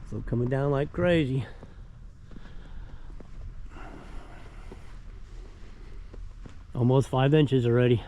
Still coming down like crazy. Almost 5 inches already.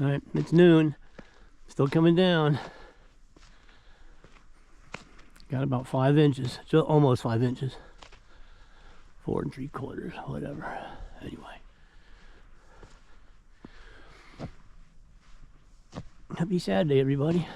All right, it's noon. Still coming down. Got about 5 inches, so almost 5 inches. 4 3/4, whatever. Anyway. Happy Saturday, everybody.